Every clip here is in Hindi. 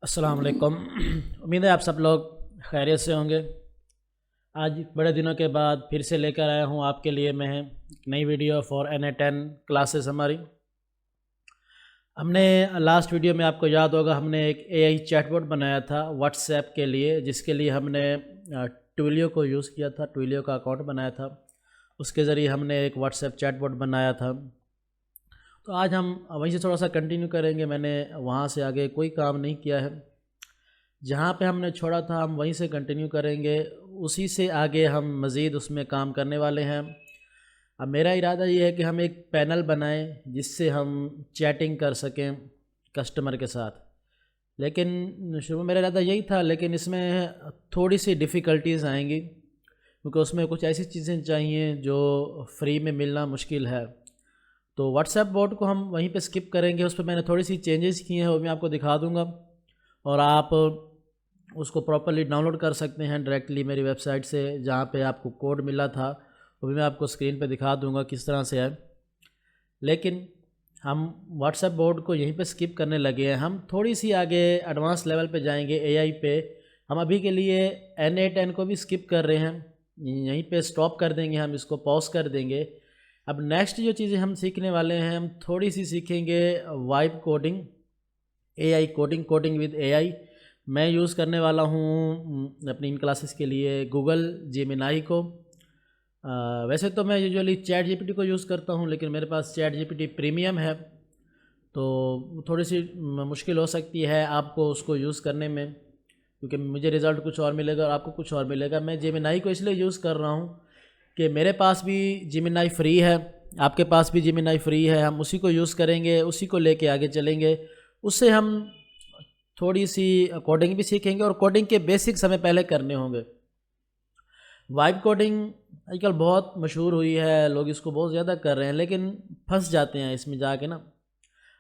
अस्सलाम वालेकुम। उम्मीद है आप सब लोग खैरियत से होंगे। आज बड़े दिनों के बाद फिर से लेकर आया हूँ आपके लिए मैं एक नई वीडियो फॉर NA10 क्लासेस हमारी। हमने लास्ट वीडियो में आपको याद होगा हमने एक AI चैटबॉट बनाया था व्हाट्सएप के लिए, जिसके लिए हमने ट्विलियो को यूज़ किया था, ट्विलियो का अकाउंट बनाया था। उसके ज़रिए हमने एक व्हाट्सएप चैटबॉट बनाया था। तो आज हम वहीं से थोड़ा सा कंटिन्यू करेंगे। मैंने वहाँ से आगे कोई काम नहीं किया है, जहाँ पे हमने छोड़ा था हम वहीं से कंटिन्यू करेंगे। उसी से आगे हम मज़ीद उसमें काम करने वाले हैं। अब मेरा इरादा ये है कि हम एक पैनल बनाएं जिससे हम चैटिंग कर सकें कस्टमर के साथ। लेकिन शुरू में मेरा इरादा यही था, लेकिन इसमें थोड़ी सी डिफ़िकल्टीज़ आएंगी क्योंकि उसमें कुछ ऐसी चीज़ें चाहिए जो फ्री में मिलना मुश्किल है। तो व्हाट्सएप बोट को हम वहीं पे स्किप करेंगे। उस पर मैंने थोड़ी सी चेंजेस किए हैं, वो मैं आपको दिखा दूंगा और आप उसको प्रॉपर्ली डाउनलोड कर सकते हैं डायरेक्टली मेरी वेबसाइट से, जहाँ पे आपको कोड मिला था वो भी मैं आपको स्क्रीन पे दिखा दूंगा किस तरह से है। लेकिन हम व्हाट्सएप बोर्ड को यहीं पे स्किप करने लगे हैं। हम थोड़ी सी आगे एडवांस लेवल पे जाएंगे AI पे। हम अभी के लिए NA10 को भी स्किप कर रहे हैं, यहीं पे स्टॉप कर देंगे, हम इसको पॉज कर देंगे। अब नेक्स्ट जो चीज़ें हम सीखने वाले हैं, हम थोड़ी सी सीखेंगे vibe coding, AI coding with AI। मैं यूज़ करने वाला हूँ अपनी इन क्लासेस के लिए गूगल जेमिनाई को। वैसे तो मैं यूजुअली चैट GPT को यूज़ करता हूँ, लेकिन मेरे पास चैट GPT प्रीमियम है, तो थोड़ी सी मुश्किल हो सकती है आपको उसको यूज़ करने में, क्योंकि मुझे रिज़ल्ट कुछ और मिलेगा और आपको कुछ और मिलेगा। मैं जेमिनाई को इसलिए यूज़ कर रहा हूँ कि मेरे पास भी जेमिनाई फ्री है, आपके पास भी जेमिनाई फ्री है। हम उसी को यूज़ करेंगे, उसी को लेके आगे चलेंगे। उससे हम थोड़ी सी कोडिंग भी सीखेंगे और कोडिंग के बेसिक्स हमें पहले करने होंगे। वाइब कोडिंग आजकल बहुत मशहूर हुई है, लोग इसको बहुत ज़्यादा कर रहे हैं, लेकिन फंस जाते हैं इसमें जाके ना।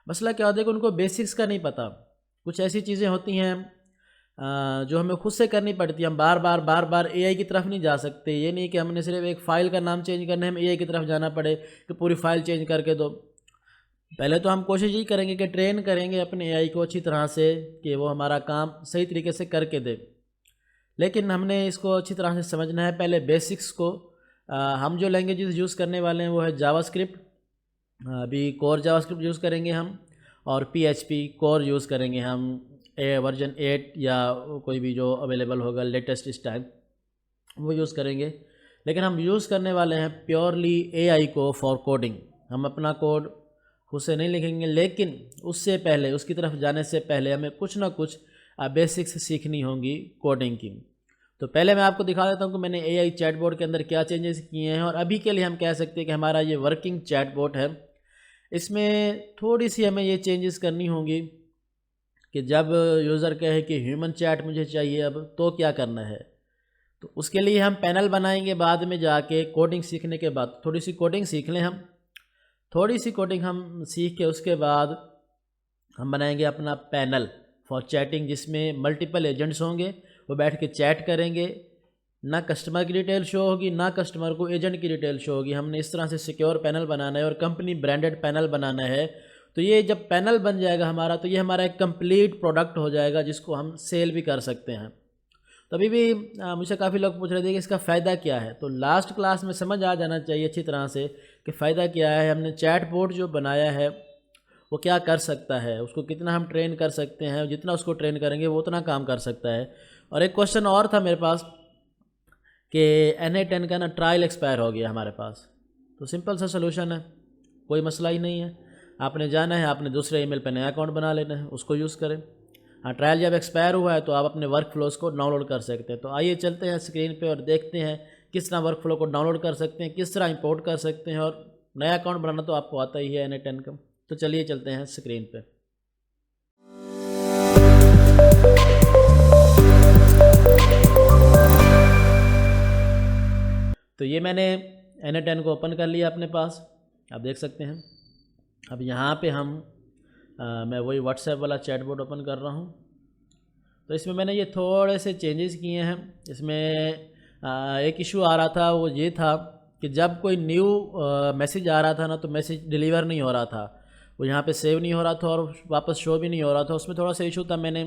मसला क्या होता है कि उनको बेसिक्स का नहीं पता। कुछ ऐसी चीज़ें होती हैं जो हमें खुद से करनी पड़ती है। हम बार बार AI की तरफ नहीं जा सकते। ये नहीं कि हमने सिर्फ एक फ़ाइल का नाम चेंज करना है, हम AI की तरफ जाना पड़े कि पूरी फ़ाइल चेंज करके दो। पहले तो हम कोशिश यही करेंगे कि ट्रेन करेंगे अपने AI को अच्छी तरह से कि वो हमारा काम सही तरीके से करके दे। लेकिन हमने इसको अच्छी तरह से समझना है पहले बेसिक्स को। हम जो लैंग्वेजेस यूज़ करने वाले हैं वो है जावास्क्रिप्ट, अभी कोर जावास्क्रिप्ट यूज़ करेंगे हम, और PHP कोर यूज़ करेंगे हम, वर्जन 8 या कोई भी जो अवेलेबल होगा लेटेस्ट इस टाइम वो यूज़ करेंगे। लेकिन हम यूज़ करने वाले हैं प्योरली AI को फॉर कोडिंग। हम अपना कोड खुद से नहीं लिखेंगे, लेकिन उससे पहले, उसकी तरफ जाने से पहले हमें कुछ ना कुछ बेसिक्स सीखनी होंगी कोडिंग की। तो पहले मैं आपको दिखा देता हूँ कि मैंने AI चैटबॉट के अंदर क्या चेंजेस किए हैं, और अभी के लिए हम कह सकते हैं कि हमारा ये वर्किंग चैटबॉट है। इसमें थोड़ी सी हमें ये चेंजेस करनी होंगी कि जब यूज़र कहे कि ह्यूमन चैट मुझे चाहिए अब, तो क्या करना है। तो उसके लिए हम पैनल बनाएंगे बाद में जाके, कोडिंग सीखने के बाद। थोड़ी सी कोडिंग सीख लें हम, थोड़ी सी कोडिंग हम सीख के उसके बाद हम बनाएंगे अपना पैनल फॉर चैटिंग, जिसमें मल्टीपल एजेंट्स होंगे, वो बैठ के चैट करेंगे। ना कस्टमर की डिटेल शो होगी, ना कस्टमर को एजेंट की डिटेल शो होगी। हमने इस तरह से सिक्योर पैनल बनाना है और कंपनी ब्रांडेड पैनल बनाना है। तो ये जब पैनल बन जाएगा हमारा, तो ये हमारा एक कंप्लीट प्रोडक्ट हो जाएगा जिसको हम सेल भी कर सकते हैं। तो अभी भी मुझसे काफ़ी लोग पूछ रहे थे कि इसका फ़ायदा क्या है। तो लास्ट क्लास में समझ आ जाना चाहिए अच्छी तरह से कि फ़ायदा क्या है। हमने चैटबॉट जो बनाया है वो क्या कर सकता है, उसको कितना हम ट्रेन कर सकते हैं, जितना उसको ट्रेन करेंगे वो उतना काम कर सकता है। और एक क्वेश्चन और था मेरे पास कि NA10 का ना ट्रायल एक्सपायर हो गया हमारे पास। तो सिंपल सा सोल्यूशन है, कोई मसला ही नहीं है। आपने जाना है, आपने दूसरे ईमेल पे नया अकाउंट बना लेना है, उसको यूज़ करें। हाँ, ट्रायल जब एक्सपायर हुआ है तो आप अपने वर्क फ्लोज़ को डाउनलोड कर सकते हैं। तो आइए चलते हैं स्क्रीन पे और देखते हैं किस तरह वर्क फ्लो को डाउनलोड कर सकते हैं, किस तरह इंपोर्ट कर सकते हैं। और नया अकाउंट बनाना तो आपको आता ही है NA10 का। तो चलिए चलते हैं स्क्रीन पे। तो ये मैंने NA10 को ओपन कर लिया अपने पास, आप देख सकते हैं। अब यहाँ पे हम मैं वही व्हाट्सएप वाला चैटबॉट ओपन कर रहा हूँ। तो इसमें मैंने ये थोड़े से चेंजेस किए हैं। इसमें एक इशू आ रहा था, वो ये था कि जब कोई न्यू मैसेज आ रहा था ना, तो मैसेज डिलीवर नहीं हो रहा था, वो यहाँ पे सेव नहीं हो रहा था और वापस शो भी नहीं हो रहा था। उसमें थोड़ा सा इशू था। मैंने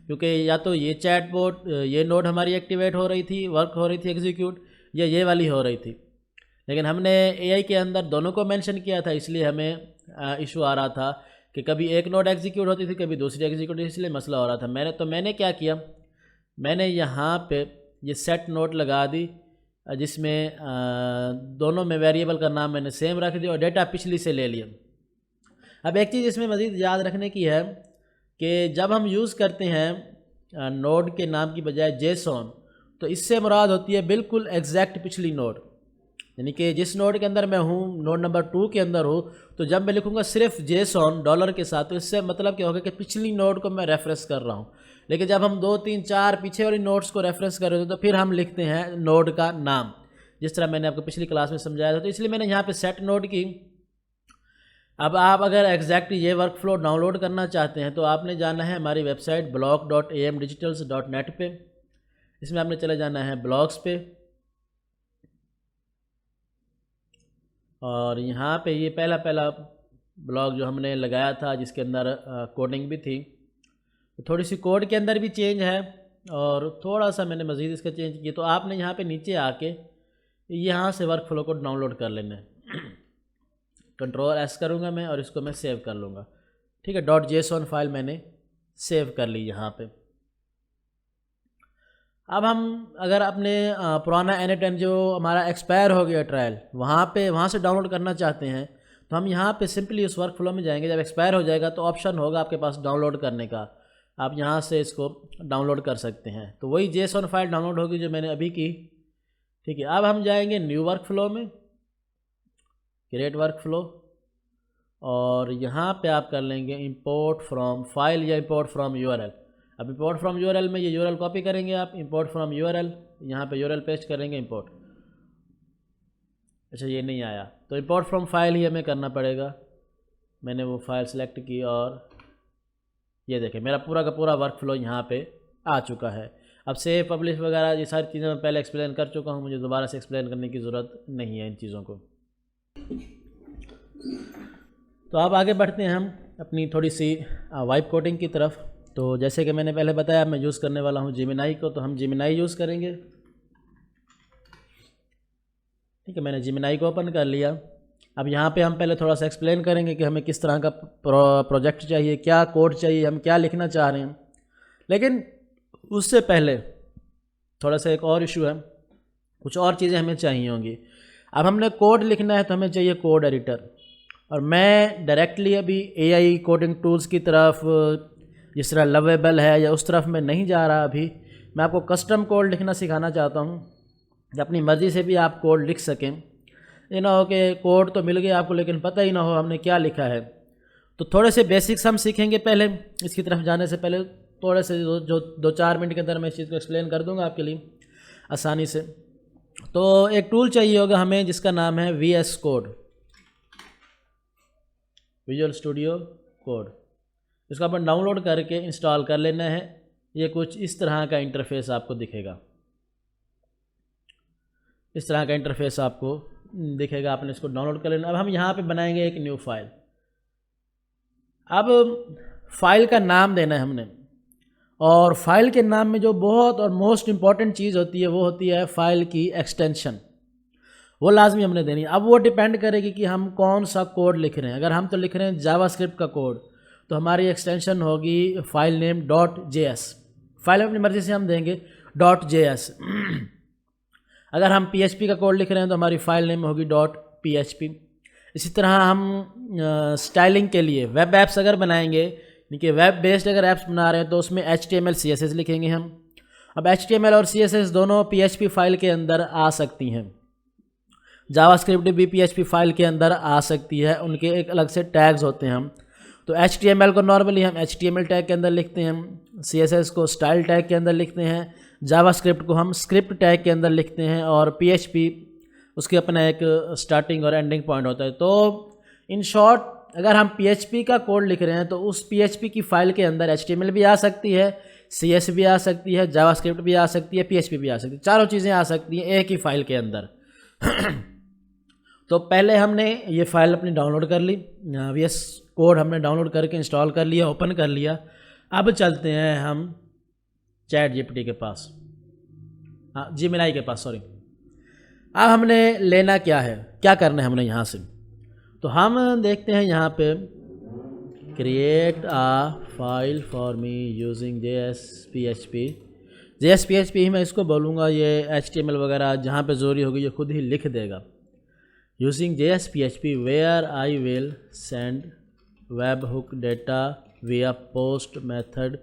क्योंकि या तो ये चैटबॉट ये नोड हमारी एक्टिवेट हो रही थी, वर्क हो रही थी, एग्जीक्यूट, या ये वाली हो रही थी। लेकिन हमने एआई के अंदर दोनों को मेंशन किया था, इसलिए हमें इशू आ रहा था कि कभी एक नोड एग्जीक्यूट होती थी, कभी दूसरी एग्जीक्यूट, इसलिए मसला हो रहा था। मैंने क्या किया, मैंने यहाँ पे ये सेट नोड लगा दी, जिसमें दोनों में वेरिएबल का नाम मैंने सेम रख दिया और डेटा पिछली से ले लिया। अब एक चीज़ इसमें मज़ीद याद रखने की है कि जब हम यूज़ करते हैं नोड के नाम की बजाय जेसॉन, तो इससे मुराद होती है बिल्कुल एग्जैक्ट पिछली नोड। यानी कि जिस नोड के अंदर मैं हूँ, नोड नंबर 2 के अंदर हूँ, तो जब मैं लिखूँगा सिर्फ जेसॉन डॉलर के साथ, तो इससे मतलब क्या होगा कि पिछली नोड को मैं रेफरेंस कर रहा हूँ। लेकिन जब हम 2, 3, 4 पीछे वाली नोड्स को रेफरेंस कर रहे थे, तो फिर हम लिखते हैं नोड का नाम, जिस तरह मैंने आपको पिछली क्लास में समझाया था। तो इसलिए मैंने यहाँ पे सेट नोड की। अब आप अगर एग्जैक्ट ये वर्क फ्लो डाउनलोड करना चाहते हैं, तो आपने जाना है हमारी वेबसाइट blog.amdigitals.net पे। इसमें आपने चले जाना है ब्लॉग्स पे, और यहाँ पे ये पहला ब्लॉग जो हमने लगाया था, जिसके अंदर कोडिंग भी थी, तो थोड़ी सी कोड के अंदर भी चेंज है और थोड़ा सा मैंने मज़ीद इसका चेंज किया। तो आपने यहाँ पे नीचे आके यहाँ से वर्क फ्लो को डाउनलोड कर लेना है। Ctrl+S करूँगा मैं और इसको मैं सेव कर लूँगा। ठीक है, .json फाइल मैंने सेव कर ली यहाँ पे। अब हम अगर अपने पुराना N10 जो हमारा एक्सपायर हो गया ट्रायल, वहाँ से डाउनलोड करना चाहते हैं, तो हम यहाँ पे सिंपली उस वर्क फ्लो में जाएंगे। जब एक्सपायर हो जाएगा तो ऑप्शन होगा आपके पास डाउनलोड करने का, आप यहाँ से इसको डाउनलोड कर सकते हैं। तो वही JSON फाइल डाउनलोड होगी जो मैंने अभी की। ठीक है, अब हम जाएंगे न्यू वर्क फ्लो में, क्रिएट वर्क फ्लो, और यहाँ पे आप कर लेंगे इंपोर्ट फ्रॉम फाइल या इंपोर्ट फ्रॉम URL। अब इंपोर्ट फ्रॉम URL में ये URL कॉपी करेंगे आप, इंपोर्ट फ्रॉम URL, यहाँ पे URL पेस्ट करेंगे, इंपोर्ट। अच्छा, ये नहीं आया तो इंपोर्ट फ्रॉम फाइल ही हमें करना पड़ेगा। मैंने वो फाइल सेलेक्ट की और ये देखें मेरा पूरा का पूरा वर्क फ्लो यहाँ पे आ चुका है। अब सेव, पब्लिश वगैरह ये सारी चीज़ें मैं पहले एक्सप्लेन कर चुका हूँ, मुझे दोबारा से एक्सप्लेन करने की ज़रूरत नहीं है इन चीज़ों को। तो अब आगे बढ़ते हैं हम अपनी थोड़ी सी वाइब कोडिंग की तरफ। तो जैसे कि मैंने पहले बताया, मैं यूज़ करने वाला हूँ जेमिनाई को, तो हम जेमिनाई यूज़ करेंगे। ठीक है, मैंने जेमिनाई को ओपन कर लिया। अब यहाँ पे हम पहले थोड़ा सा एक्सप्लेन करेंगे कि हमें किस तरह का प्रोजेक्ट चाहिए, क्या कोड चाहिए, हम क्या लिखना चाह रहे हैं। लेकिन उससे पहले थोड़ा सा एक और इशू है, कुछ और चीज़ें हमें चाहिए होंगी। अब हमने कोड लिखना है तो हमें चाहिए कोड एडिटर, और मैं डायरेक्टली अभी AI कोडिंग टूल्स की तरफ, जिस तरह लवेबल है या उस तरफ मैं नहीं जा रहा। अभी मैं आपको कस्टम कोड लिखना सिखाना चाहता हूँ, कि अपनी मर्ज़ी से भी आप कोड लिख सकें। ये ना हो कि कोड तो मिल गया आपको लेकिन पता ही ना हो हमने क्या लिखा है। तो थोड़े से बेसिक्स हम सीखेंगे पहले। इसकी तरफ जाने से पहले थोड़े से जो 2-4 मिनट के अंदर मैं इस चीज़ को एक्सप्लेन कर दूंगा आपके लिए आसानी से। तो एक टूल चाहिए होगा हमें जिसका नाम है VS code, visual studio code. इसको अपन डाउनलोड करके इंस्टॉल कर लेना है। ये कुछ इस तरह का इंटरफेस आपको दिखेगा, इस तरह का इंटरफेस आपको दिखेगा। आपने इसको डाउनलोड कर लेना। अब हम यहाँ पे बनाएंगे एक न्यू फाइल। अब फाइल का नाम देना है हमने, और फाइल के नाम में जो बहुत और मोस्ट इम्पॉर्टेंट चीज़ होती है वो होती है फाइल की एक्सटेंशन। वो लाजमी हमने देनी है। अब वो डिपेंड करेगी कि हम कौन सा कोड लिख रहे हैं। अगर हम तो लिख रहे हैं जावास्क्रिप्ट का कोड, तो हमारी एक्सटेंशन होगी फाइल नेम .js। फाइल अपनी मर्ज़ी से हम देंगे .js। अगर हम PHP का कोड लिख रहे हैं तो हमारी फाइल नेम होगी .php। इसी तरह हम स्टाइलिंग के लिए वेब ऐप्स अगर बनाएंगे, यानी कि वेब बेस्ड अगर ऐप्स बना रहे हैं, तो उसमें HTML CSS लिखेंगे हम। अब HTML और CSS दोनों PHP फाइल के अंदर आ सकती हैं। जावास्क्रिप्ट भी PHP फाइल के अंदर आ सकती है, उनके एक अलग से टैग्स होते हैं। हम तो HTML को नॉर्मली हम HTML टैग के अंदर लिखते हैं, CSS को स्टाइल टैग के अंदर लिखते हैं, जावास्क्रिप्ट को हम स्क्रिप्ट टैग के अंदर लिखते हैं, और PHP उसके अपना एक स्टार्टिंग और एंडिंग पॉइंट होता है। तो इन शॉर्ट, अगर हम PHP का कोड लिख रहे हैं तो उस PHP की फ़ाइल के अंदर HTML भी आ सकती है, CS भी आ सकती है, जावास्क्रिप्ट भी आ सकती है, PHP भी आ सकती है। चारों चीज़ें आ सकती हैं एक ही फ़ाइल के अंदर। तो पहले हमने ये फ़ाइल अपनी डाउनलोड कर ली, VS कोड हमने डाउनलोड करके इंस्टॉल कर लिया, ओपन कर लिया। अब चलते हैं हम चैट जीपीटी के पास, हाँ जेमिनी के पास, सॉरी। अब हमने लेना क्या है, क्या करना है हमने यहाँ से, तो हम देखते हैं यहाँ पे create a file for me using JS PHP ही मैं इसको बोलूँगा, ये HTML वगैरह जहाँ पे ज़रूरी होगी ये खुद ही लिख देगा। Using JS PHP where I will send web hook data via post method,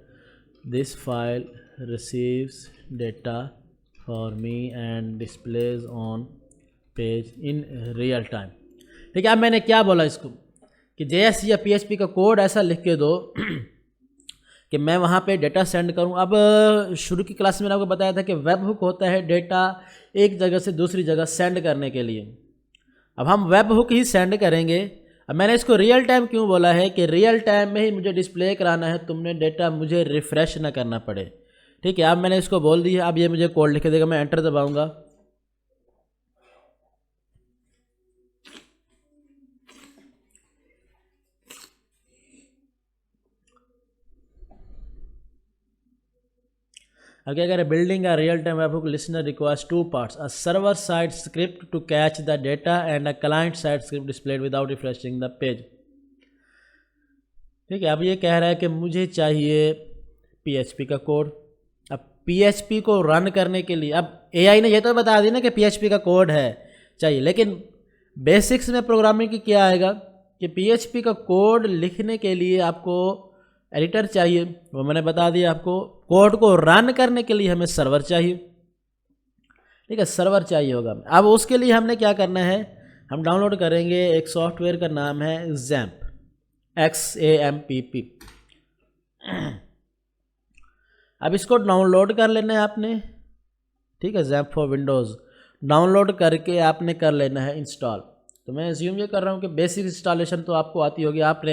this file receives data for me and displays on page in real time। ठीक है, अब मैंने क्या बोला इसको कि JS या PHP का कोड ऐसा लिख के दो कि मैं वहाँ पे डेटा सेंड करूँ। अब शुरू की क्लास में मैंने आपको बताया था कि वेब हुक होता है डेटा एक जगह से दूसरी जगह सेंड करने के लिए। अब हम वेब हुक ही सेंड करेंगे। अब मैंने इसको रियल टाइम क्यों बोला है कि रियल टाइम में ही मुझे डिस्प्ले कराना है, तुमने डेटा मुझे रिफ़्रेश ना करना पड़े। ठीक है, अब मैंने इसको बोल दिया, अब ये मुझे कोड लिख देगा, मैं एंटर दबाऊंगा। अब क्या करें, building a real time web hook listener requires two parts, a server side script to catch the data and a client side script displayed without refreshing the page. ठीक है, अब ये कह रहा है कि मुझे चाहिए PHP का कोड। अब PHP को रन करने के लिए, अब AI ने ये तो बता दी ना कि PHP का कोड है चाहिए, लेकिन बेसिक्स में प्रोग्रामिंग की क्या आएगा कि PHP का कोड लिखने के लिए आपको एडिटर चाहिए, वो मैंने बता दिया आपको। कोड को रन करने के लिए हमें सर्वर चाहिए। ठीक है, सर्वर चाहिए होगा। अब उसके लिए हमने क्या करना है, हम डाउनलोड करेंगे एक सॉफ्टवेयर का नाम है XAMPP, XAMPP। अब इसको डाउनलोड कर लेना है आपने। ठीक है, XAMPP फॉर विंडोज़ डाउनलोड करके आपने कर लेना है इंस्टॉल। तो मैं एज्यूम ये कर रहा हूँ कि बेसिक इंस्टॉलेशन तो आपको आती होगी, आपने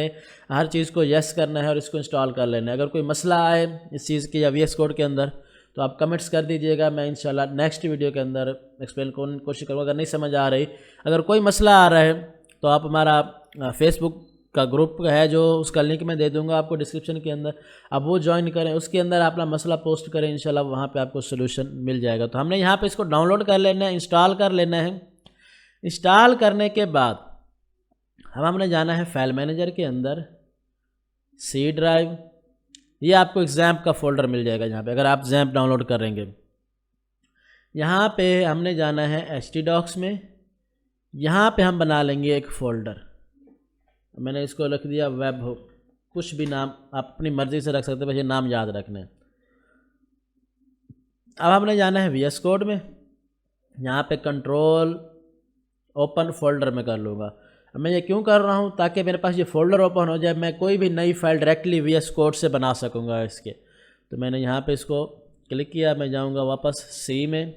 हर चीज़ को यस करना है और इसको इंस्टॉल कर लेना है। अगर कोई मसला आए इस चीज़ के या VS कोड के अंदर तो आप कमेंट्स कर दीजिएगा, मैं इंशाल्लाह नेक्स्ट वीडियो के अंदर एक्सप्लेन कोशिश करूँगा। अगर नहीं समझ आ रही, अगर कोई मसला आ रहा है तो आप हमारा फेसबुक का ग्रुप है जो, उसका लिंक मैं दे दूंगा आपको डिस्क्रिप्शन के अंदर, आप वो ज्वाइन करें, उसके अंदर अपना मसला पोस्ट करें, इंशाल्लाह वहाँ पे आपको सोल्यूशन मिल जाएगा। तो हमने यहाँ पे इसको डाउनलोड कर लेना है, इंस्टॉल कर लेना है। इंस्टॉल करने के बाद हमने जाना है फाइल मैनेजर के अंदर, C ड्राइव, ये आपको XAMPP का फोल्डर मिल जाएगा यहाँ पे अगर आप XAMPP डाउनलोड करेंगे। यहाँ पे हमने जाना है htdocs में, यहाँ पे हम बना लेंगे एक फ़ोल्डर। मैंने इसको लिख दिया वेब हुक, कुछ भी नाम आप अपनी मर्ज़ी से रख सकते हैं, बस ये नाम याद रखना है। अब हमने जाना है VS कोड में, यहाँ पे कंट्रोल ओपन फोल्डर में कर लूँगा। अब मैं ये क्यों कर रहा हूँ, ताकि मेरे पास ये फ़ोल्डर ओपन हो जाए, मैं कोई भी नई फाइल डायरेक्टली VS कोड से बना सकूँगा इसके। तो मैंने यहाँ पे इसको क्लिक किया, मैं जाऊँगा वापस C में,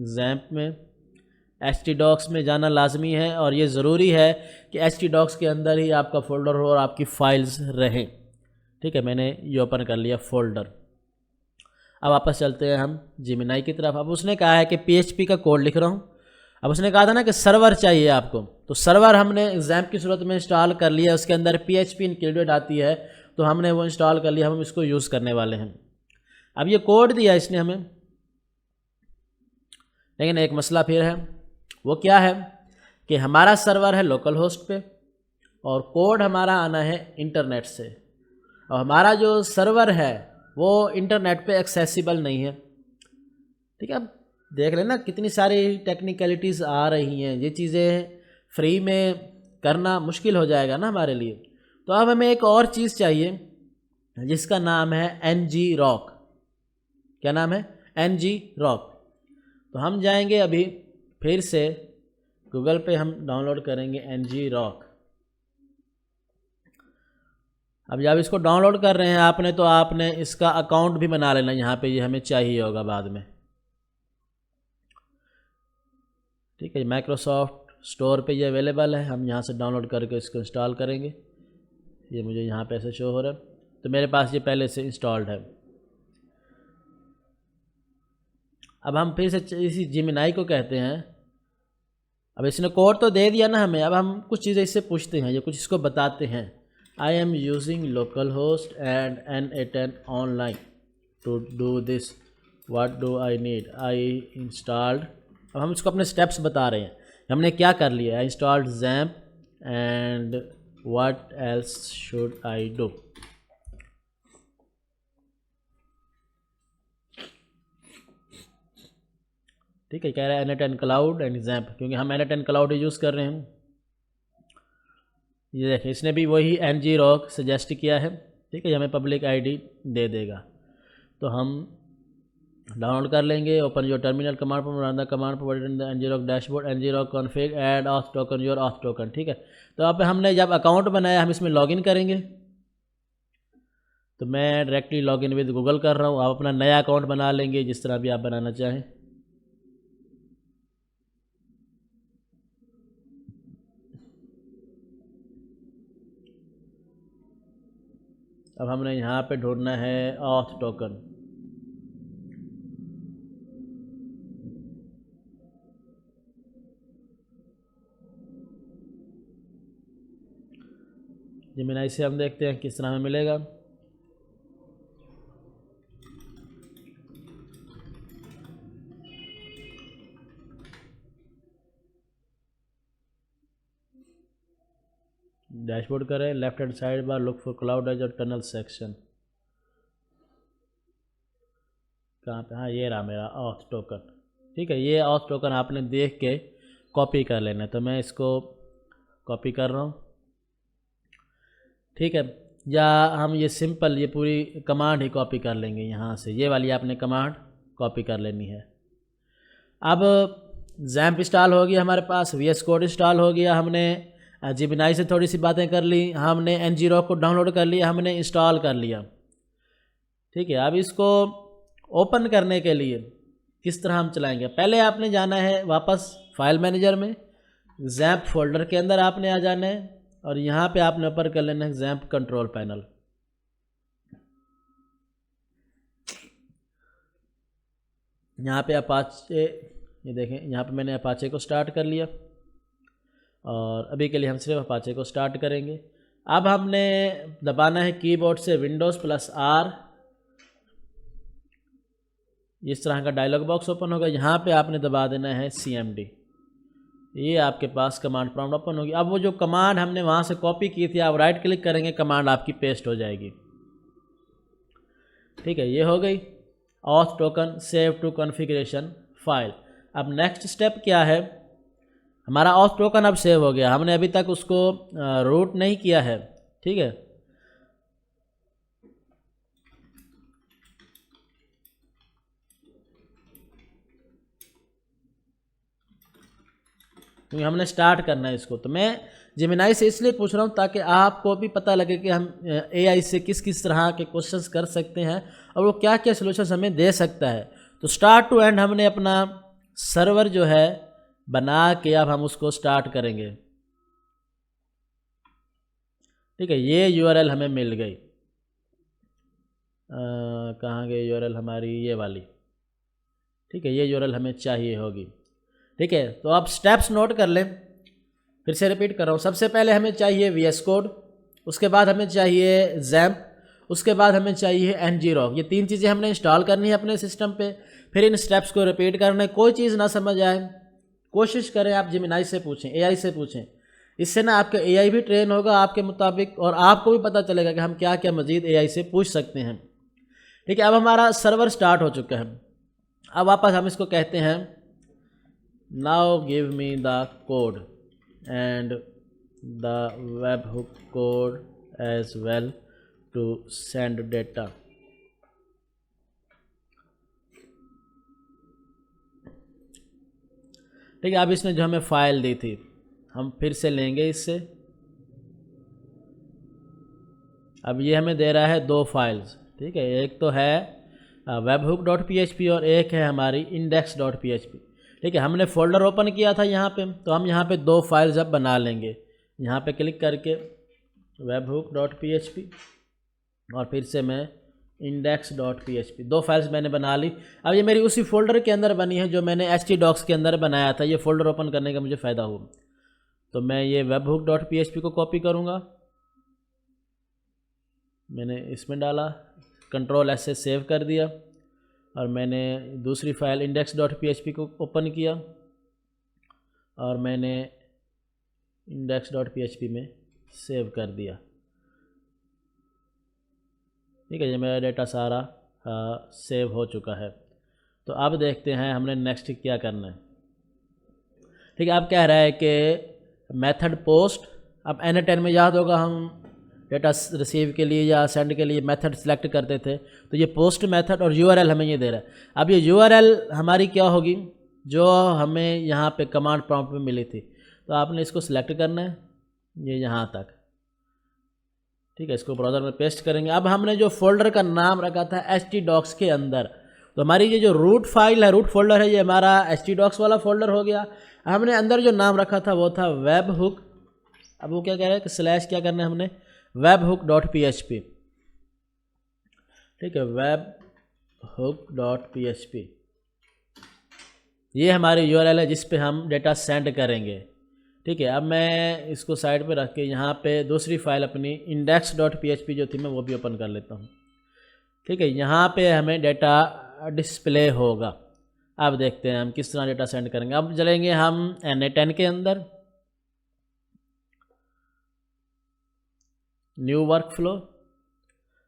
XAMPP में, htdocs में जाना लाजमी है और ये ज़रूरी है कि htdocs के अंदर ही आपका फ़ोल्डर हो और आपकी फ़ाइल्स रहें। ठीक है, मैंने ये ओपन कर लिया फ़ोल्डर। अब वापस चलते हैं हम जेमिनी की तरफ। अब उसने कहा है कि PHP का कोड लिख रहा हूँ। अब उसने कहा था ना कि सर्वर चाहिए आपको, तो सर्वर हमने XAMPP की सूरत में इंस्टॉल कर लिया, उसके अंदर PHP इंक्लूडेड आती है, तो हमने वो इंस्टॉल कर लिया, हम इसको यूज़ करने वाले हैं। अब ये कोड दिया इसने हमें, लेकिन एक मसला फिर है, वो क्या है कि हमारा सर्वर है लोकल होस्ट पे और कोड हमारा आना है इंटरनेट से, और हमारा जो सर्वर है वो इंटरनेट पे एक्सेसिबल नहीं है। ठीक है, अब देख लेना कितनी सारी टेक्निकलिटीज़ आ रही हैं, ये चीज़ें फ्री में करना मुश्किल हो जाएगा ना हमारे लिए। तो अब हमें एक और चीज़ चाहिए जिसका नाम है ngrok। क्या नाम है? ngrok। तो हम जाएंगे अभी फिर से गूगल पे, हम डाउनलोड करेंगे ngrok। अब जब इसको डाउनलोड कर रहे हैं आपने, तो आपने इसका अकाउंट भी बना लेना, यहाँ पे ये हमें चाहिए होगा बाद में। ठीक है, माइक्रोसॉफ्ट स्टोर पे ये अवेलेबल है, हम यहाँ से डाउनलोड करके इसको इंस्टॉल करेंगे। ये मुझे यहाँ पे ऐसे शो हो रहा है, तो मेरे पास ये पहले से इंस्टॉल्ड है। अब हम फिर से इसी जेमिनी को कहते हैं, अब इसने कोड तो दे दिया ना हमें, अब हम कुछ चीज़ें इससे पूछते हैं, ये कुछ इसको बताते हैं। I am using localhost and N8N online to do this what do I need, I installed. अब हम इसको अपने स्टेप्स बता रहे हैं, हमने क्या कर लिया। I installed GIMP and what else should I do. ठीक है, कह रहा है n10 क्लाउड एंड जैम्प, क्योंकि हम n10 क्लाउड यूज़ कर रहे हैं। ये देखें, इसने भी वही ngrok सजेस्ट किया है। ठीक है, ये हमें पब्लिक आईडी दे देगा, तो हम डाउनलोड कर लेंगे। ओपन योर टर्मिनल, कमांड पर run the command provided in the ngrok dashboard, ngrok config add auth token your auth token. ठीक है, तो अब हमने जब अकाउंट बनाया, हम इसमें लॉगिन करेंगे। तो मैं डायरेक्टली लॉगिन विद गूगल कर रहा हूँ, आप अपना नया अकाउंट बना लेंगे जिस तरह भी आप बनाना चाहें। अब हमने यहाँ पे ढूंढना है ऑथ टोकन। जेमिनी से हम देखते हैं किस तरह हमें मिलेगा। डैशबोर्ड करें, left hand side bar look for cloud edge और टनल सेक्शन। कहाँ पे, हाँ ये रहा मेरा ऑथ टोकन। ठीक है, ये ऑथ टोकन आपने देख के कॉपी कर लेना है, तो मैं इसको कॉपी कर रहा हूँ। ठीक है, या हम ये सिंपल ये पूरी कमांड ही कॉपी कर लेंगे यहाँ से, ये वाली आपने कमांड कॉपी कर लेनी है। अब जैम्प इंस्टॉल हो गया हमारे पास, VS कोड इंस्टॉल हो गया, हमने जेमिनी से थोड़ी सी बातें कर ली, हमने ngrok को डाउनलोड कर लिया, हमने इंस्टॉल कर लिया। ठीक है, अब इसको ओपन करने के लिए किस तरह हम चलाएंगे। पहले आपने जाना है वापस फाइल मैनेजर में, जैम्प फोल्डर के अंदर आपने आ जाना है, और यहाँ पे आपने ऊपर कर लेना है जैम्प कंट्रोल पैनल। यहाँ पे अपाचे, ये देखें यहाँ पे मैंने अपाचे को स्टार्ट कर लिया, और अभी के लिए हम सिर्फ अपाचे को स्टार्ट करेंगे। अब हमने दबाना है कीबोर्ड से Windows+R, इस तरह का डायलॉग बॉक्स ओपन होगा। यहाँ पे आपने दबा देना है CMD, ये आपके पास कमांड प्रॉम्प्ट ओपन होगी। अब वो जो कमांड हमने वहाँ से कॉपी की थी, आप राइट क्लिक करेंगे, कमांड आपकी पेस्ट हो जाएगी। ठीक है, ये हो गई auth token save to configuration file. अब नेक्स्ट स्टेप क्या है, हमारा ऑथ टोकन अब सेव हो गया, हमने अभी तक उसको रूट नहीं किया है। ठीक है, क्योंकि हमने स्टार्ट करना है इसको। तो मैं जेमिनी से इसलिए पूछ रहा हूँ ताकि आपको भी पता लगे कि हम AI से किस किस तरह के क्वेश्चंस कर सकते हैं और वो क्या क्या सॉल्यूशंस हमें दे सकता है। तो स्टार्ट टू एंड हमने अपना सर्वर जो है बना के अब हम उसको स्टार्ट करेंगे। ठीक है, ये URL हमें मिल गई। कहाँ गई URL हमारी, ये वाली। ठीक है, ये URL हमें चाहिए होगी। ठीक है, तो आप स्टेप्स नोट कर लें, फिर से रिपीट कर रहा हूँ। सबसे पहले हमें चाहिए VS कोड, उसके बाद हमें चाहिए जैम्प, उसके बाद हमें चाहिए ngrok। ये तीन चीज़ें हमने इंस्टॉल करनी है अपने सिस्टम पे। फिर इन स्टेप्स को रिपीट करना है। कोई चीज़ ना समझ आए, कोशिश करें आप जेमिनी से पूछें, AI से पूछें, इससे ना आपका AI भी ट्रेन होगा आपके मुताबिक, और आपको भी पता चलेगा कि हम क्या क्या मज़ीद AI से पूछ सकते हैं। ठीक है, अब हमारा सर्वर स्टार्ट हो चुका है। अब वापस हम इसको कहते हैं now give me the code and the webhook code as well to send data. ठीक है, अब इसने जो हमें फ़ाइल दी थी हम फिर से लेंगे इससे। अब ये हमें दे रहा है दो फाइल्स। ठीक है, एक तो है webhook.php और एक है हमारी index.php। ठीक है, हमने फ़ोल्डर ओपन किया था यहाँ पे, तो हम यहाँ पे दो फाइल्स अब बना लेंगे। यहाँ पे क्लिक करके webhook.php और फिर से मैं index.php, दो फाइल्स मैंने बना ली। अब ये मेरी उसी फोल्डर के अंदर बनी है जो मैंने htdocs के अंदर बनाया था। ये फ़ोल्डर ओपन करने का मुझे फ़ायदा हुआ, तो मैं ये webhook.php को कॉपी करूँगा, मैंने इसमें डाला, Ctrl+S से सेव कर दिया। और मैंने दूसरी फाइल index.php को ओपन किया और मैंने index.php में सेव कर दिया। ठीक है, ये मेरा डेटा सारा सेव हो चुका है। तो अब देखते हैं हमने नेक्स्ट क्या करना है। ठीक है, अब कह रहा है कि मेथड पोस्ट। अब N10 में याद होगा हम डेटा रिसीव के लिए या सेंड के लिए मेथड सेलेक्ट करते थे, तो ये पोस्ट मेथड और URL हमें ये दे रहा है। अब ये URL हमारी क्या होगी, जो हमें यहाँ पे कमांड प्रॉम्प्ट में मिली थी। तो आपने इसको सिलेक्ट करना है, ये यहाँ तक। ठीक है, इसको ब्राउज़र में पेस्ट करेंगे। अब हमने जो फोल्डर का नाम रखा था htdocs के अंदर, तो हमारी ये जो रूट फाइल है, रूट फोल्डर है, ये हमारा htdocs वाला फोल्डर हो गया। हमने अंदर जो नाम रखा था वो था webhook। अब वो क्या कह रहा है कि स्लैश क्या करना है हमने, webhook.php। ठीक है, webhook.php ये हमारी URL है जिस पे हम डेटा सेंड करेंगे। ठीक है, अब मैं इसको साइड पे रख के यहाँ पे दूसरी फाइल अपनी index.php जो थी मैं वो भी ओपन कर लेता हूँ। ठीक है, यहाँ पे हमें डेटा डिस्प्ले होगा। अब देखते हैं हम किस तरह डेटा सेंड करेंगे। अब चलेंगे हम Na10 के अंदर, न्यू वर्क फ्लो।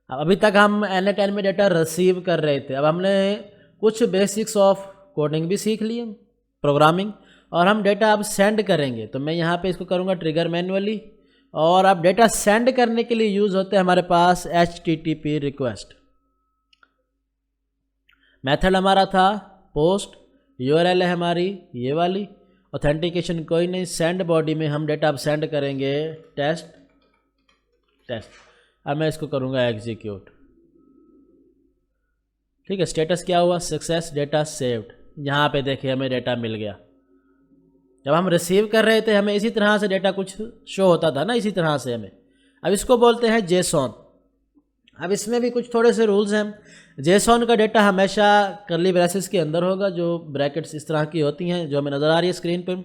अब अभी तक हम Na10 में डेटा रिसीव कर रहे थे। अब हमने कुछ बेसिक्स ऑफ कोडिंग भी सीख लिए, प्रोग्रामिंग, और हम डेटा अब सेंड करेंगे। तो मैं यहाँ पे इसको करूँगा ट्रिगर मैनुअली। और अब डेटा सेंड करने के लिए यूज़ होते हैं हमारे पास HTTP रिक्वेस्ट। मेथड हमारा था पोस्ट, URL है हमारी ये वाली, ऑथेंटिकेशन कोई नहीं, सेंड बॉडी में हम डेटा अब सेंड करेंगे टेस्ट। अब मैं इसको करूँगा एग्जीक्यूट। ठीक है, स्टेटस क्या हुआ, सक्सेस डेटा सेव्ड। यहाँ पे देखिए हमें डेटा मिल गया। जब हम रिसीव कर रहे थे हमें इसी तरह से डेटा कुछ शो होता था ना, इसी तरह से हमें। अब इसको बोलते हैं JSON। अब इसमें भी कुछ थोड़े से रूल्स हैं। JSON का डेटा हमेशा कर्ली ब्रेसेस के अंदर होगा, जो ब्रैकेट्स इस तरह की होती हैं जो हमें नज़र आ रही है स्क्रीन पे,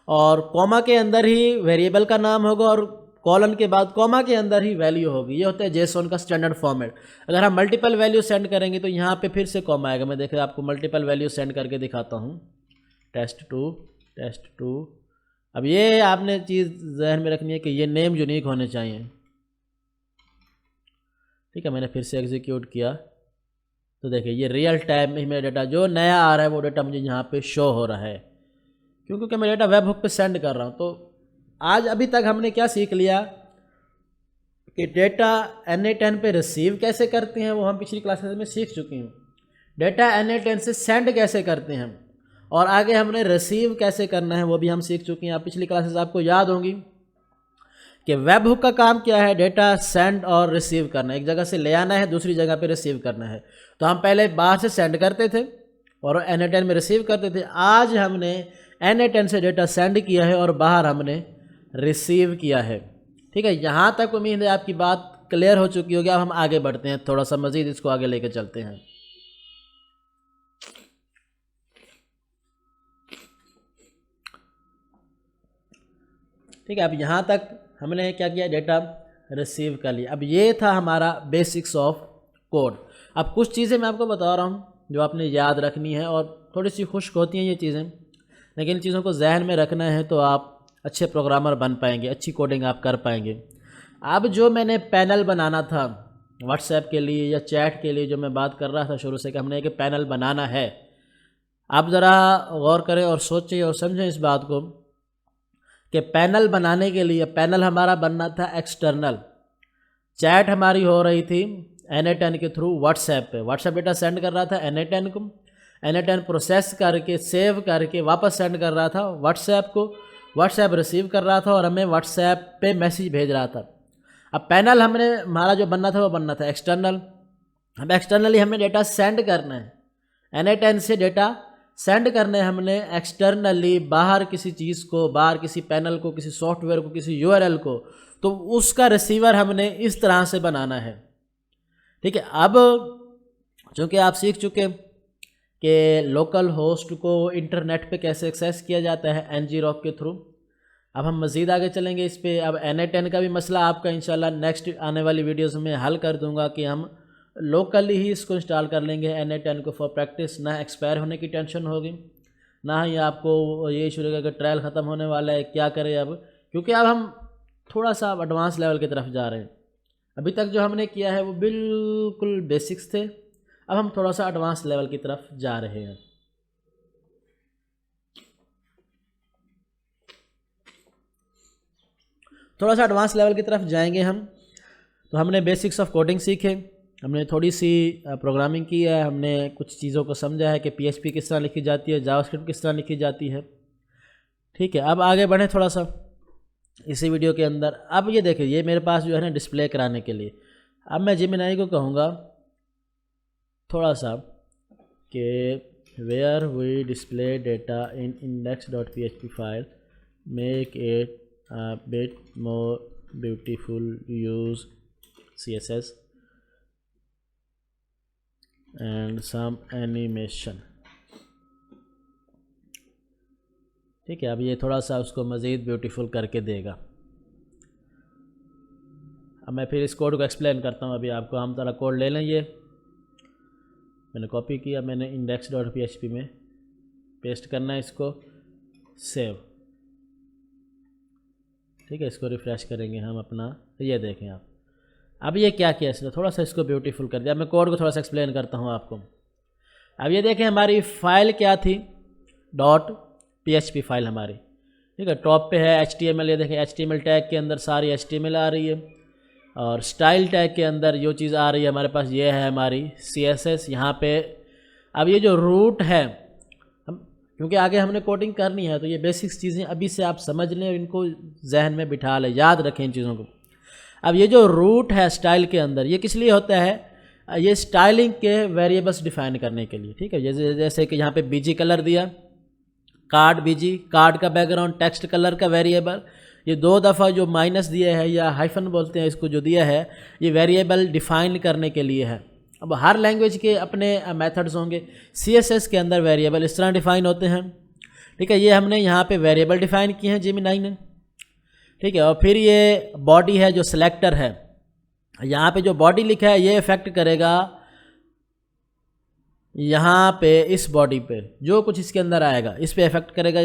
और कॉमा के अंदर ही वेरिएबल का नाम होगा और कॉलन के बाद कॉमा के अंदर ही वैल्यू होगी। ये होता है JSON का स्टैंडर्ड फॉर्मेट। अगर हम मल्टीपल वैल्यू सेंड करेंगे तो यहाँ पे फिर से कॉमा आएगा। मैं देखिए आपको मल्टीपल वैल्यू सेंड करके दिखाता हूँ, test2। अब ये आपने चीज़ जहन में रखनी है कि ये नेम यूनिक होने चाहिए। ठीक है, मैंने फिर से एग्जीक्यूट किया तो देखिए ये रियल टाइम में मेरा डेटा जो नया आ रहा है वो डेटा मुझे यहाँ पे शो हो रहा है, क्योंकि मैं डेटा वेब हुक पे सेंड कर रहा हूँ। तो आज अभी तक हमने क्या सीख लिया कि डेटा Na10 पे रिसीव कैसे करते हैं, वो हम पिछली क्लासेस में सीख चुके हैं। डेटा Na10 से सेंड कैसे करते हैं और आगे हमने रिसीव कैसे करना है वो भी हम सीख चुके हैं। आप पिछली क्लासेस आपको याद होंगी कि वेब हुक का काम क्या है, डेटा सेंड और रिसीव करना। एक जगह से ले आना है, दूसरी जगह पे रिसीव करना है। तो हम पहले बाहर से सेंड करते थे और Na10 में रिसीव करते थे। आज हमने Na10 से डेटा सेंड किया है और बाहर हमने रिसीव किया है। ठीक है, यहाँ तक उम्मीद है आपकी बात क्लियर हो चुकी होगी। अब हम आगे बढ़ते हैं, थोड़ा सा मज़ीद इसको आगे लेके चलते हैं। ठीक है, अब यहाँ तक हमने क्या किया, डेटा रिसीव कर लिया। अब ये था हमारा बेसिक्स ऑफ कोड। अब कुछ चीज़ें मैं आपको बता रहा हूँ जो आपने याद रखनी है, और थोड़ी सी खुश्क होती हैं ये चीज़ें, लेकिन इन चीज़ों को जहन में रखना है तो आप अच्छे प्रोग्रामर बन पाएंगे, अच्छी कोडिंग आप कर पाएंगे। अब जो मैंने पैनल बनाना था व्हाट्सएप के लिए या चैट के लिए, जो मैं बात कर रहा था शुरू से कि हमने एक पैनल बनाना है, आप ज़रा गौर करें और सोचें और समझें इस बात को कि पैनल बनाने के लिए पैनल हमारा बनना था एक्सटर्नल। चैट हमारी हो रही थी Na10 के थ्रू व्हाट्सएप पे, व्हाट्सएप डेटा सेंड कर रहा था Na10 को, Na10 प्रोसेस करके सेव करके वापस सेंड कर रहा था व्हाट्सएप को, व्हाट्सएप रिसीव कर रहा था और हमें व्हाट्सएप पे मैसेज भेज रहा था। अब पैनल हमने हमारा जो बनना था वो बनना था एक्सटर्नल। अब एक्सटर्नली हमें डेटा सेंड करना है, Na10 से डेटा सेंड करने हमने एक्सटर्नली, बाहर किसी चीज़ को, बाहर किसी पैनल को, किसी सॉफ्टवेयर को, किसी URL को, तो उसका रिसीवर हमने इस तरह से बनाना है। ठीक है, अब चूँकि आप सीख चुके कि लोकल होस्ट को इंटरनेट पे कैसे एक्सेस किया जाता है ngrok के थ्रू, अब हम मज़ीद आगे चलेंगे इस पर। अब Na10 का भी मसला आपका इंशाल्लाह नेक्स्ट आने वाली वीडियोज़ में हल कर दूंगा कि हम लोकली ही इसको इंस्टॉल कर लेंगे NA10 को फॉर प्रैक्टिस। ना एक्सपायर होने की टेंशन होगी, ना ही आपको ये इशू रहेगा कि ट्रायल ख़त्म होने वाला है क्या करें अब, क्योंकि अब हम थोड़ा सा एडवांस लेवल की तरफ जा रहे हैं। अभी तक जो हमने किया है वो बिल्कुल बेसिक्स थे, अब हम थोड़ा सा एडवांस लेवल की तरफ जा रहे हैं। थोड़ा सा एडवांस लेवल की तरफ जाएंगे हम। तो हमने बेसिक्स ऑफ कोडिंग सीखे, हमने थोड़ी सी प्रोग्रामिंग की है, हमने कुछ चीज़ों को समझा है कि PHP किस तरह लिखी जाती है, जावास्क्रिप्ट किस तरह लिखी जाती है। ठीक है, अब आगे बढ़ें थोड़ा सा इसी वीडियो के अंदर। अब ये देखिए, ये मेरे पास जो है ना डिस्प्ले कराने के लिए, अब मैं जेमिनी को कहूँगा थोड़ा सा कि where we display data in index.php file make it bit more beautiful, use CSS and some animation. ठीक है, अब ये थोड़ा सा उसको मज़ीद ब्यूटीफुल करके देगा। अब मैं फिर इस कोड को एक्सप्लेन करता हूँ अभी आपको। हम थोड़ा कोड ले लें, ये मैंने कॉपी किया, मैंने index.php में पेस्ट करना है, इसको सेव। ठीक है, इसको रिफ़्रेश करेंगे हम अपना, ये देखें आप। अब ये क्या किया इसने, थोड़ा सा इसको ब्यूटीफुल कर दिया। मैं कोड को थोड़ा सा एक्सप्लेन करता हूँ आपको। अब ये देखें, हमारी फ़ाइल क्या थी, .php फाइल हमारी। ठीक है, टॉप पे है HTML, ये देखें HTML टैग के अंदर सारी HTML आ रही है, और स्टाइल टैग के अंदर जो चीज़ आ रही है हमारे पास ये है हमारी CSS यहाँ पे। अब ये जो रूट है, हम क्योंकि आगे हमने कोडिंग करनी है तो ये बेसिक्स चीज़ें अभी से आप समझ लें और इनको जहन में बिठा लें, याद रखें इन चीज़ों को। अब ये जो रूट है स्टाइल के अंदर, ये किस लिए होता है, ये स्टाइलिंग के वेरिएबल्स डिफाइन करने के लिए। ठीक है, जैसे कि यहाँ पे BG कलर दिया, कार्ड BG, कार्ड का बैकग्राउंड, टेक्स्ट कलर का वेरिएबल, ये 2 दफ़ा जो माइनस दिया है या हाइफन बोलते हैं इसको, जो दिया है ये वेरिएबल डिफ़ाइन करने के लिए है। अब हर लैंग्वेज के अपने मेथड्स होंगे, CSS के अंदर वेरिएबल इस तरह डिफ़ाइन होते हैं। ठीक है, ये हमने यहाँ पे वेरिएबल डिफ़ाइन किए हैं जेमिनी ने। ठीक है, और फिर ये बॉडी है जो सिलेक्टर है, यहाँ पे जो बॉडी लिखा है ये इफ़ेक्ट करेगा यहाँ पे, इस बॉडी पे जो कुछ इसके अंदर आएगा इस पे इफ़ेक्ट करेगा।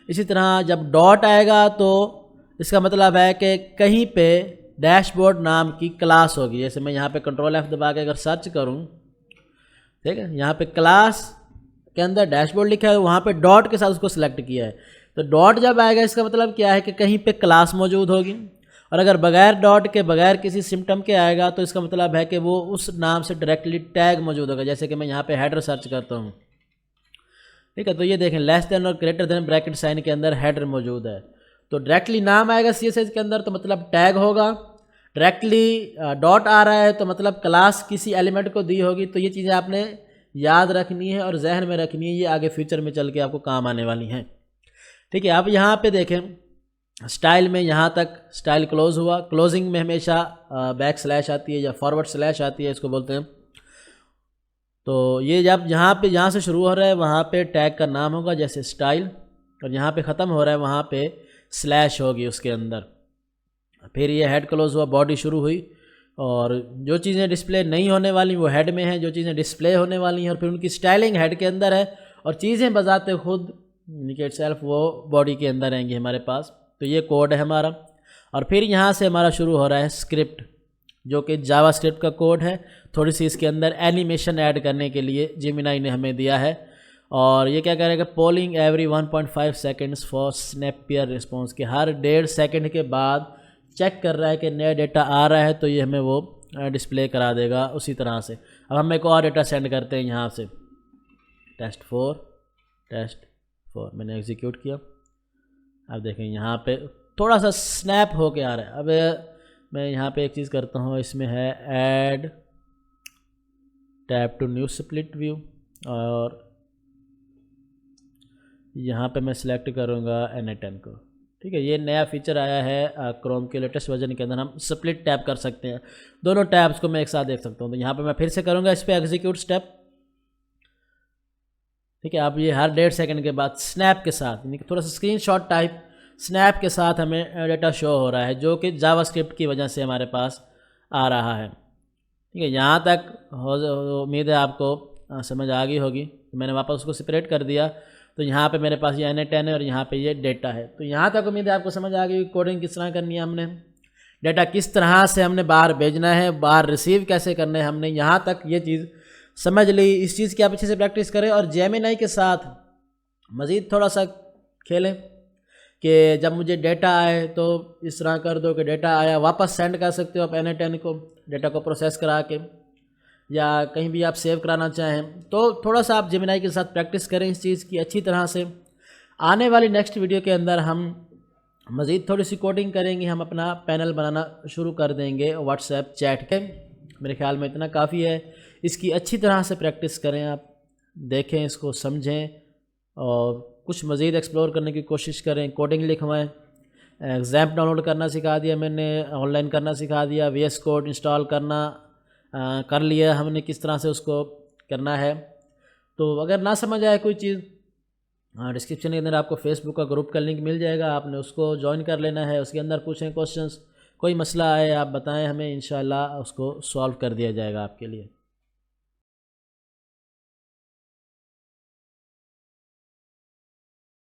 इसी तरह जब डॉट आएगा तो इसका मतलब है कि कहीं पे डैशबोर्ड नाम की क्लास होगी। जैसे मैं यहाँ पे Ctrl+F दबा के अगर सर्च करूँ, ठीक है, यहाँ पे क्लास के अंदर डैशबोर्ड लिखा है, वहाँ पे डॉट के साथ उसको सिलेक्ट किया है, तो डॉट जब आएगा इसका मतलब क्या है कि कहीं पे क्लास मौजूद होगी। और अगर बगैर डॉट के, बगैर किसी सिम्टम के आएगा तो इसका मतलब है कि वो उस नाम से डायरेक्टली टैग मौजूद होगा। जैसे कि मैं यहाँ पे हेडर सर्च करता हूँ, ठीक है, तो ये देखें लेस देन और ग्रेटर देन ब्रैकेट साइन के अंदर हेडर मौजूद है, तो डायरेक्टली नाम आएगा CSS के अंदर तो मतलब टैग होगा। डायरेक्टली डॉट आ रहा है तो मतलब क्लास किसी एलिमेंट को दी होगी। तो ये चीज़ें आपने याद रखनी है और जहन में रखनी है, ये आगे फ्यूचर में चल के आपको काम आने वाली हैं। ठीक है, अब यहाँ पे देखें स्टाइल में यहाँ तक स्टाइल क्लोज हुआ, क्लोजिंग में हमेशा बैकस्लैश आती है या फॉरवर्ड स्लैश आती है, इसको बोलते हैं। तो ये जब यहाँ से शुरू हो रहा है वहाँ पे टैग का नाम होगा जैसे स्टाइल, और यहाँ पे ख़त्म हो रहा है वहाँ पे स्लैश होगी उसके अंदर। फिर ये हेड क्लोज हुआ, बॉडी शुरू हुई, और जो चीज़ें डिस्प्ले नहीं होने वाली वो हेड में हैं, जो चीज़ें डिस्प्ले होने वाली हैं और फिर उनकी स्टाइलिंग हेड के अंदर है, और चीज़ें बजाते खुद इंडिकेट सेल्फ वो बॉडी के अंदर रहेंगी हमारे पास। तो ये कोड है हमारा, और फिर यहाँ से हमारा शुरू हो रहा है स्क्रिप्ट, जो कि जावास्क्रिप्ट का कोड है। थोड़ी सी इसके अंदर एनिमेशन ऐड करने के लिए जेमिनी ने हमें दिया है, और ये क्या करेगा, polling every 1.5 seconds for snappier response, के हर 1.5 सेकेंड के बाद चेक कर रहा है कि नया डेटा आ रहा है तो ये हमें वो डिस्प्ले करा देगा उसी तरह से। अब हम एक और डेटा सेंड करते हैं यहाँ से, टेस्ट 4 मैंने एग्जीक्यूट किया। अब देखें यहाँ पे थोड़ा सा स्नैप हो के आ रहा है। अब मैं यहाँ पे एक चीज़ करता हूँ, इसमें है add tab to new split view, और यहाँ पे मैं सिलेक्ट करूँगा NA10 को। ठीक है, ये नया फीचर आया है क्रोम के लेटेस्ट वर्जन के अंदर, हम स्प्लिट टैब कर सकते हैं, दोनों टैब्स को मैं एक साथ देख सकता हूँ। तो यहाँ पे मैं फिर से करूँगा इस पर एग्जीक्यूट स्टेप। ठीक है, अब ये हर 1.5 सेकंड के बाद स्नैप के साथ, यानी कि थोड़ा सा स्क्रीनशॉट टाइप स्नैप के साथ हमें डेटा शो हो रहा है, जो कि जावास्क्रिप्ट की वजह से हमारे पास आ रहा है। ठीक है, यहाँ तक उम्मीद है आपको समझ आ गई होगी। तो मैंने वापस उसको सेपरेट कर दिया, तो यहाँ पे मेरे पास ये NA10 है और यहाँ पे ये डेटा है। तो यहाँ तक उम्मीद है आपको समझ आ गई कोडिंग किस तरह करनी है, हमने डेटा किस तरह से हमने बाहर भेजना है, बाहर रिसीव कैसे करना है, हमने यहाँ तक ये चीज़ समझ ली। इस चीज़ की आप अच्छे से प्रैक्टिस करें और जेमिनी के साथ मज़ीद थोड़ा सा खेलें कि जब मुझे डेटा आए तो इस तरह कर दो कि डेटा आया, वापस सेंड कर सकते हो आप NA10 को, डेटा को प्रोसेस करा के, या कहीं भी आप सेव कराना चाहें। तो थोड़ा सा आप जेमिनी के साथ प्रैक्टिस करें इस चीज़ की अच्छी तरह से। आने वाली नेक्स्ट वीडियो के अंदर हम मज़ीद थोड़ी सी कोडिंग करेंगे, हम अपना पैनल बनाना शुरू कर देंगे व्हाट्सएप चैट के। मेरे ख्याल में इतना काफ़ी है, इसकी अच्छी तरह से प्रैक्टिस करें, आप देखें, इसको समझें और कुछ मज़ीद एक्सप्लोर करने की कोशिश करें। कोडिंग लिखवाएं, XAMPP डाउनलोड करना सिखा दिया मैंने, ऑनलाइन करना सिखा दिया, VS कोड इंस्टॉल करना कर लिया हमने, किस तरह से उसको करना है। तो अगर ना समझ आए कोई चीज़, डिस्क्रिप्शन के अंदर आपको फेसबुक का ग्रुप का लिंक मिल जाएगा, आपने उसको ज्वाइन कर लेना है। उसके अंदर पूछें क्वेश्चंस, कोई मसला आए आप बताएं हमें, इंशाल्लाह उसको सॉल्व कर दिया जाएगा आपके लिए।